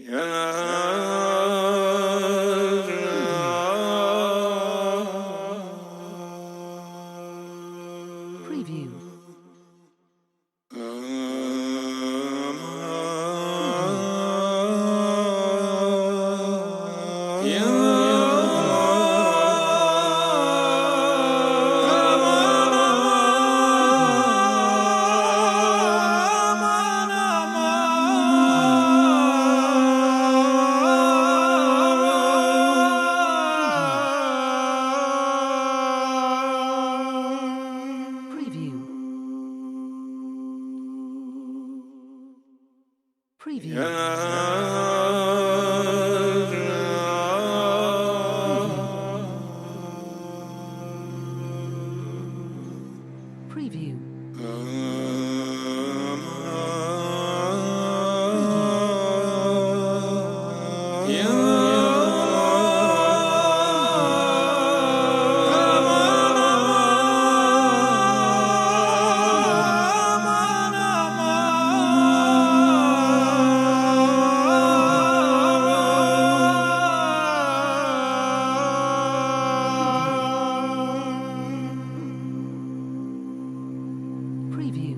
Preview. Preview. Preview. Preview.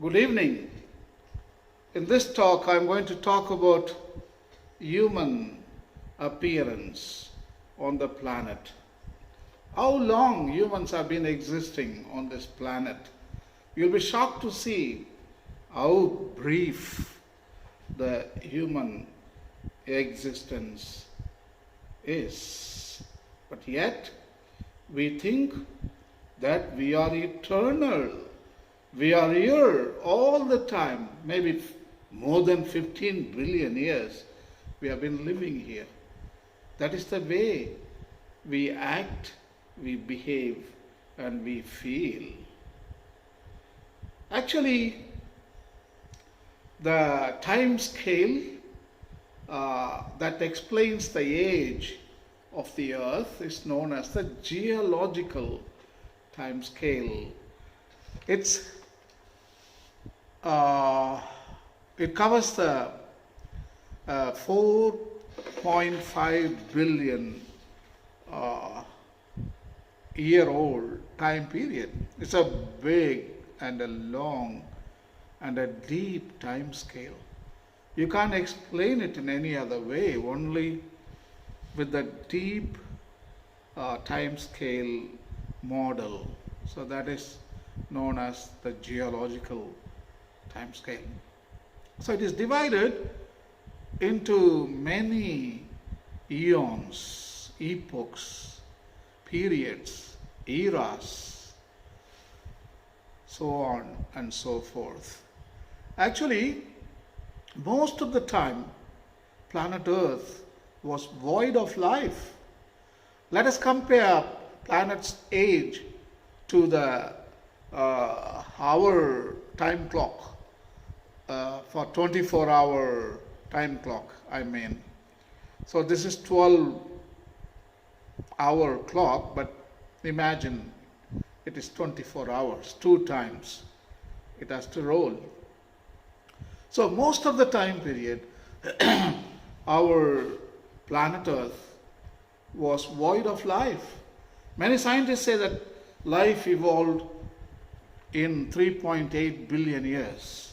Good evening. In this talk, I'm going to talk about human appearance on the planet. How long humans have been existing on this planet. You'll be shocked to see how brief the human existence is. But yet, we think that we are eternal. We are here all the time, maybe more than 15 billion years we have been living here. That is the way we act, we behave, and we feel. Actually, the time scale that explains the age of the earth is known as the geological time scale. It covers the 4.5 billion year old time period. It's a big and a long and a deep time scale. You can't explain it in any other way, only with the deep time scale model. So that is known as the geological time scale. So it is divided into many eons, epochs, periods, eras, so on and so forth. Actually, most of the time, planet Earth was void of life. Let us compare planet's age to the hour time clock, for 24-hour time clock, I mean. So this is 12-hour clock, but imagine it is 24 hours, 2 times it has to roll. So most of the time period, our planet Earth was void of life. Many scientists say that life evolved in 3.8 billion years.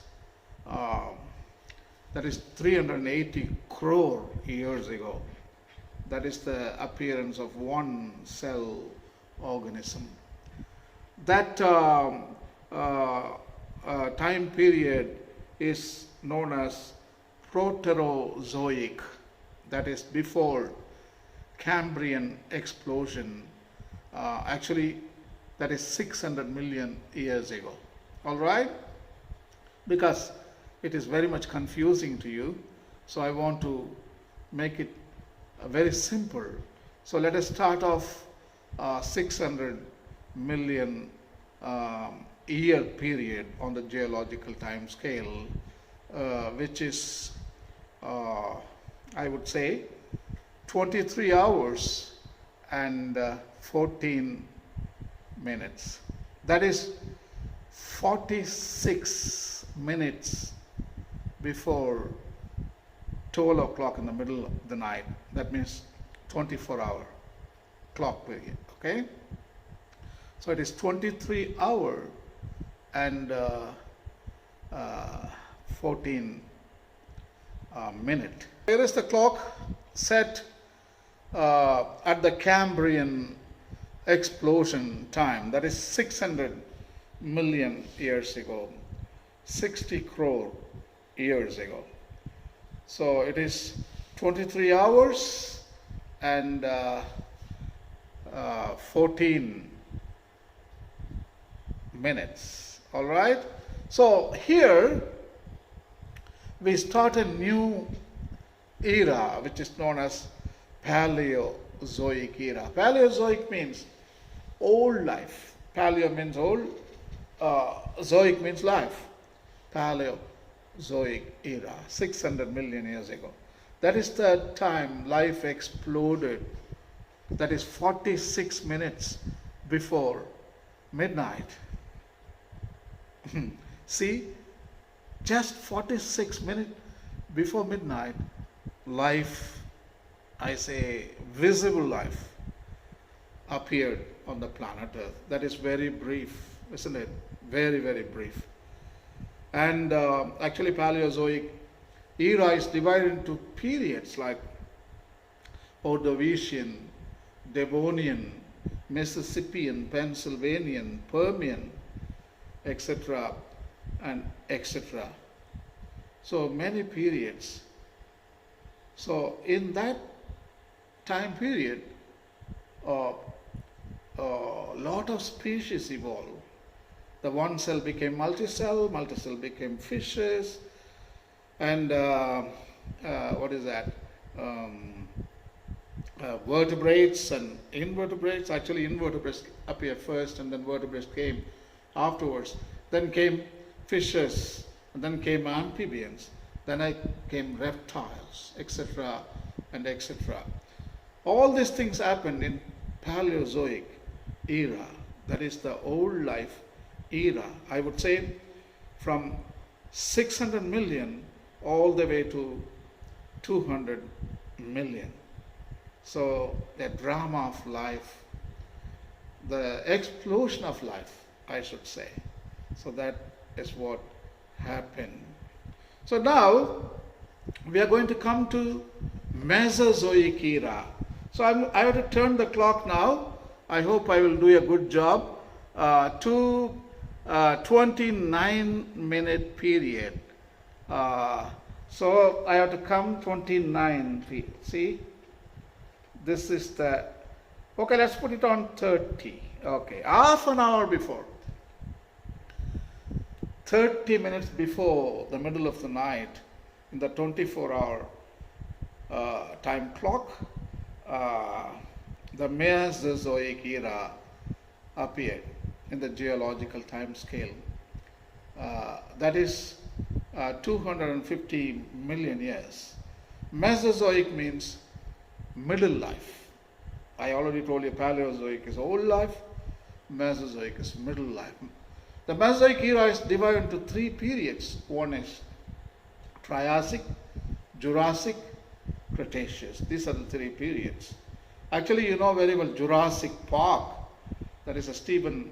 That is 380 crore years ago. That is the appearance of one cell organism. That time period is known as Proterozoic, that is before Cambrian explosion. Actually, that is 600 million years ago. All right? Because it is very much confusing to you, so I want to make it very simple. So let us start off 600 million year period on the geological time scale, which is, I would say, 23 hours and 14 minutes. That is 46 minutes before 12 o'clock in the middle of the night. That means 24-hour clock period. Okay? So it is 23 hour and 14 minute. Here is the clock set at the Cambrian explosion time. That is 600 million years ago, 60 crore years ago. So it is 23 hours and 14 minutes. All right? So here we start a new era which is known as Paleozoic era. Paleozoic means old life. Paleo means old, zoic means life. Paleozoic era, 600 million years ago. That is the time life exploded. That is 46 minutes before midnight. See, just 46 minutes before midnight, life, I say visible life, appeared on the planet Earth. That is very brief, isn't it? Very, very brief. And actually, Paleozoic era is divided into periods like Ordovician, Devonian, Mississippian, Pennsylvanian, Permian, etc., and etc. So many periods. So in that time period, a lot of species evolved. The one cell became multicell, multicell became fishes, and what is that? Vertebrates and invertebrates. Actually, invertebrates appeared first, and then vertebrates came afterwards. Then came fishes, and then came amphibians. Then came reptiles, etc., and etc. All these things happened in Paleozoic era. That is the old life era. I would say from 600 million all the way to 200 million. So the drama of life, the explosion of life, I should say. So that is what happened. So now we are going to come to Mesozoic era. So I have to turn the clock now. I hope I will do a good job. To 29-minute period. So I have to come 29 feet. See? This is the, okay, let's put it on 30. Okay, half an hour before. 30 minutes before the middle of the night in the 24-hour time clock, the Mesozoic era appeared in the geological time scale. That is 250 million years. Mesozoic means middle life. I already told you Paleozoic is old life, Mesozoic is middle life. The Mesozoic era is divided into three periods. One is Triassic, Jurassic, Cretaceous. These are the three periods. Actually, you know very well Jurassic Park. That is a Steven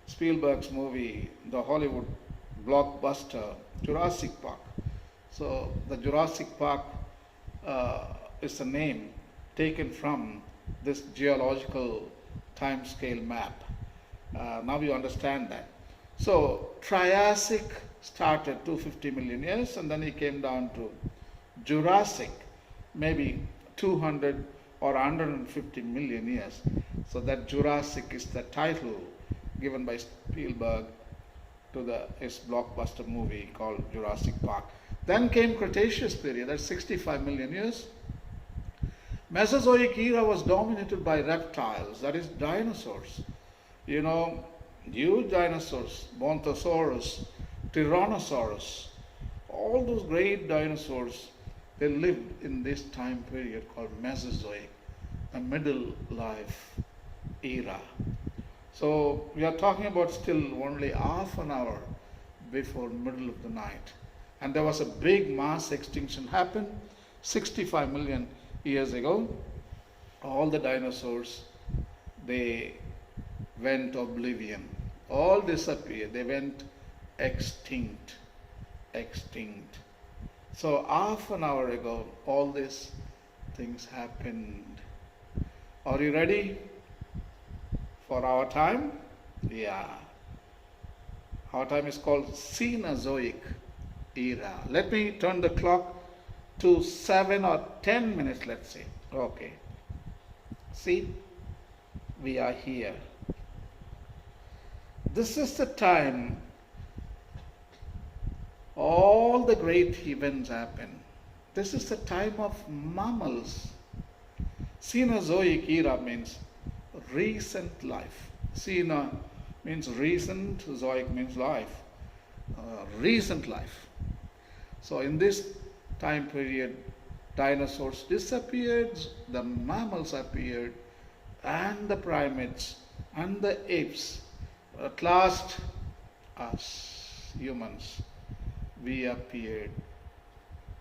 Spielberg's movie, the Hollywood blockbuster Jurassic Park. So the Jurassic Park is the name taken from this geological time scale map. Now you understand that. So Triassic started 250 million years, and then he came down to Jurassic, maybe 200 or 150 million years. So that Jurassic is the title given by Spielberg to his blockbuster movie called Jurassic Park. Then came Cretaceous period, that's 65 million years. Mesozoic era was dominated by reptiles, that is dinosaurs. You know, huge dinosaurs, Brontosaurus, Tyrannosaurus, all those great dinosaurs, they lived in this time period called Mesozoic, the middle life era. So we are talking about still only half an hour before middle of the night. And there was a big mass extinction happened 65 million years ago. All the dinosaurs, they went oblivion. All disappeared. They went extinct. Extinct. So half an hour ago, all these things happened. Are you ready for our time? Yeah. Our time is called Cenozoic era. Let me turn the clock to 7 or 10 minutes, let's say. Okay. See, we are here. This is the time all the great events happen. This is the time of mammals. Cenozoic era means recent life. Ceno means recent, zoic means life. Recent life. So in this time period, dinosaurs disappeared, the mammals appeared, and the primates and the apes. At last, us humans, we appeared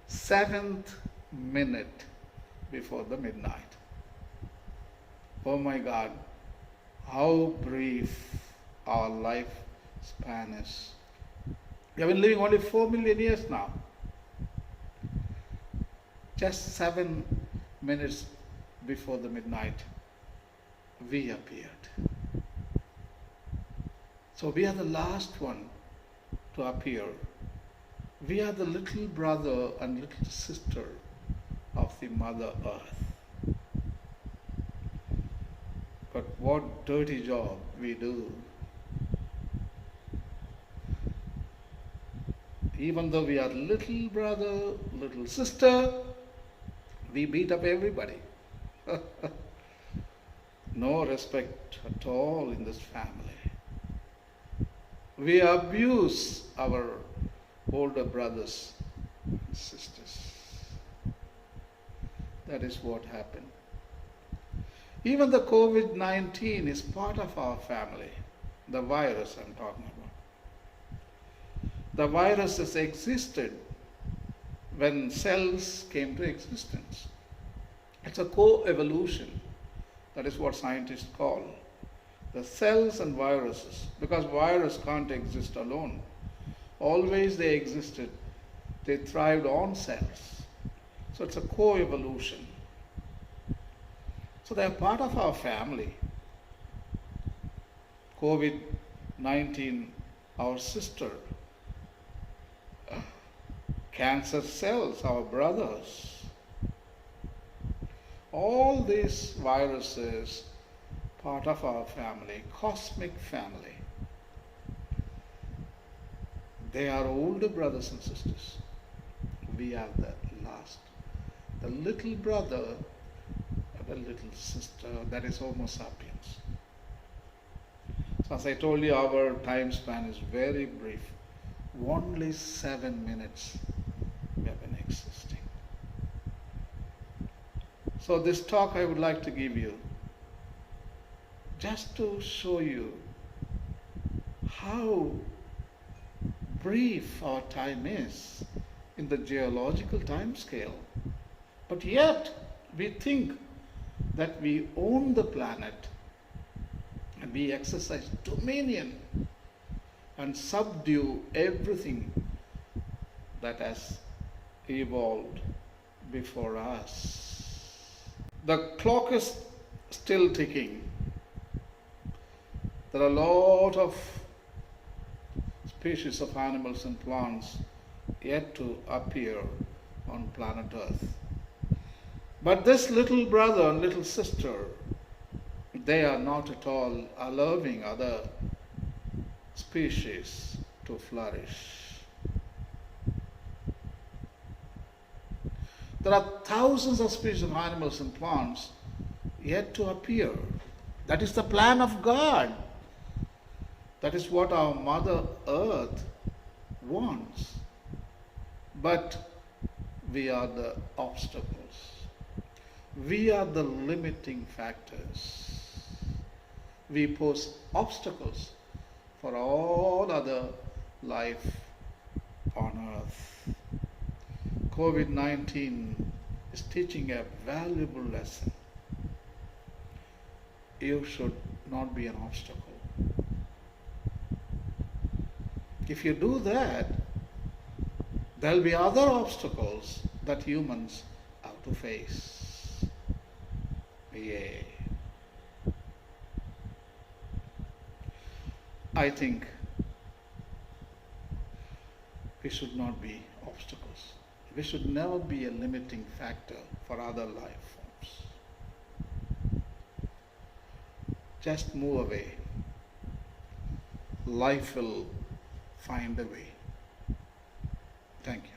7th minute before the midnight. Oh my God, how brief our life span is. We have been living only 4 million years now. Just 7 minutes before the midnight, we appeared. So we are the last one to appear. We are the little brother and little sister of the Mother Earth. But what dirty job we do. Even though we are little brother, little sister, we beat up everybody. No respect at all in this family. We abuse our older brothers and sisters. That is what happened. Even the COVID-19 is part of our family. The virus I'm talking about. The virus has existed when cells came to existence. It's a co-evolution. That is what scientists call the cells and viruses, because virus can't exist alone. Always they existed. They thrived on cells. So it's a co-evolution. So they are part of our family. COVID-19, our sister. Cancer cells, our brothers. All these viruses, part of our family, cosmic family. They are older brothers and sisters. We are the last. The little brother and the little sister, that is Homo sapiens. So as I told you, our time span is very brief. Only 7 minutes we have been existing. So this talk I would like to give you just to show you how brief our time is in the geological time scale. But yet we think that we own the planet and we exercise dominion and subdue everything that has evolved before us. The clock is still ticking. There are a lot of species of animals and plants yet to appear on planet Earth. But this little brother and little sister, they are not at all allowing other species to flourish. There are thousands of species of animals and plants yet to appear. That is the plan of God. That is what our Mother Earth wants. But we are the obstacles. We are the limiting factors. We pose obstacles for all other life on earth. COVID-19 is teaching a valuable lesson. You should not be an obstacle. If you do that, there will be other obstacles that humans have to face. Yay. I think we should not be obstacles. We should never be a limiting factor for other life forms. Just move away. Life will find a way. Thank you.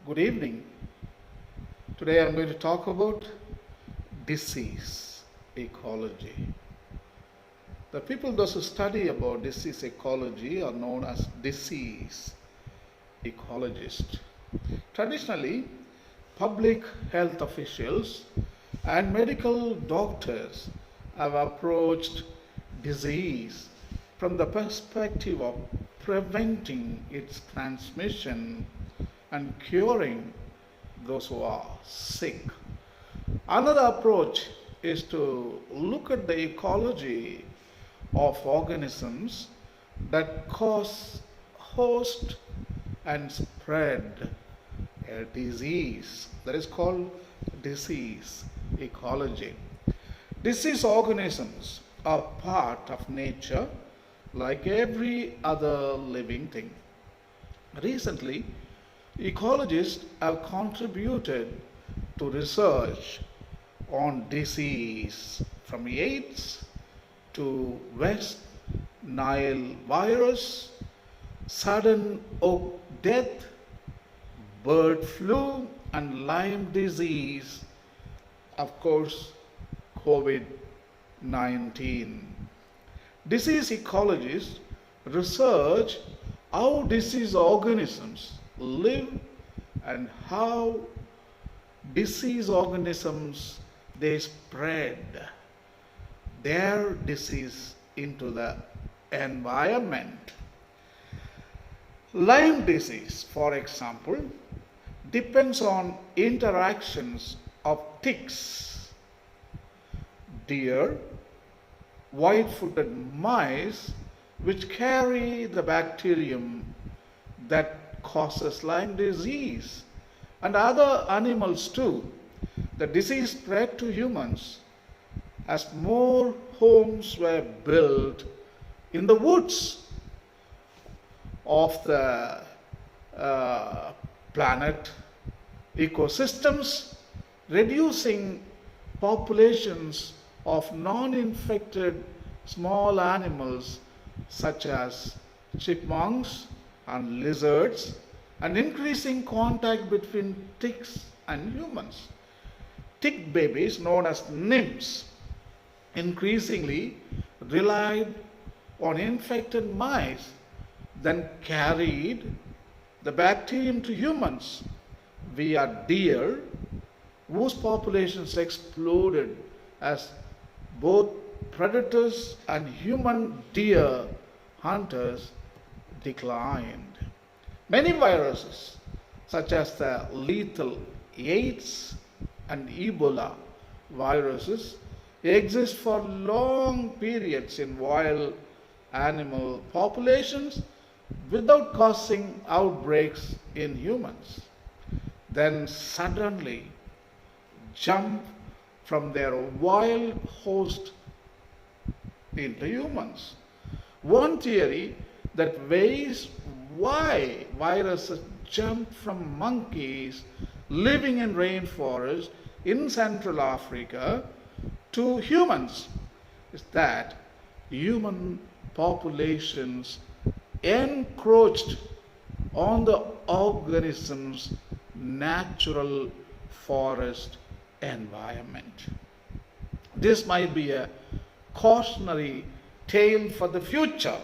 Good evening. Today I'm going to talk about disease ecology. The people those who study about disease ecology are known as disease ecologists. Traditionally, public health officials and medical doctors have approached disease from the perspective of preventing its transmission and curing those who are sick. Another approach is to look at the ecology of organisms that cause, host, and spread a disease. That is called disease ecology. Disease organisms are part of nature like every other living thing. Recently, ecologists have contributed to research on disease from AIDS to West Nile virus, sudden oak death, bird flu, and Lyme disease, of course, COVID-19. Disease ecologists research how disease organisms live and how disease organisms they spread their disease into the environment. Lyme disease, for example, depends on interactions of ticks, deer, white-footed mice, which carry the bacterium that causes Lyme disease, and other animals too. The disease spread to humans as more homes were built in the woods of the planet ecosystems, reducing populations of non-infected small animals such as chipmunks and lizards, and increasing contact between ticks and humans. Tick babies, known as nymphs, increasingly relied on infected mice, then carried the bacterium to humans via deer, whose populations exploded as both predators and human deer hunters declined. Many viruses, such as the lethal AIDS and Ebola viruses, exist for long periods in wild animal populations without causing outbreaks in humans, then suddenly jump from their wild host into humans. One theory that weighs why viruses jump from monkeys living in rainforests in Central Africa to humans is that human populations encroached on the organism's natural forest environment. This might be a cautionary tale for the future,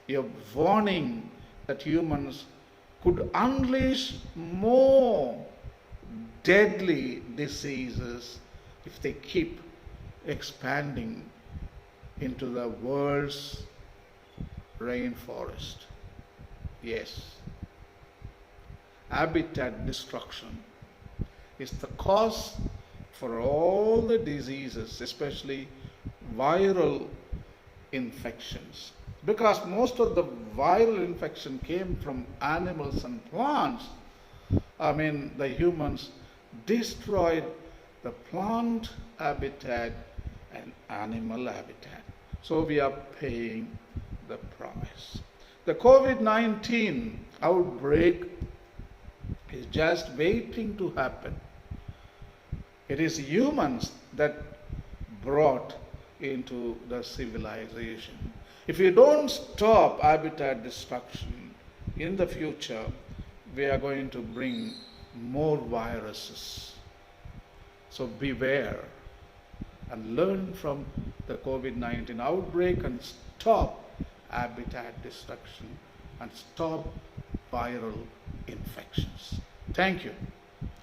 a warning that humans could unleash more deadly diseases if they keep expanding into the world's rainforest. Yes, habitat destruction is the cause for all the diseases, especially viral infections. Because most of the viral infection came from animals and plants, the humans destroyed the plant habitat and animal habitat. So we are paying the price. The COVID-19 outbreak is just waiting to happen. It is humans that brought into the civilization. If we don't stop habitat destruction in the future, we are going to bring more viruses. So beware and learn from the COVID-19 outbreak and stop habitat destruction and stop viral infections. Thank you.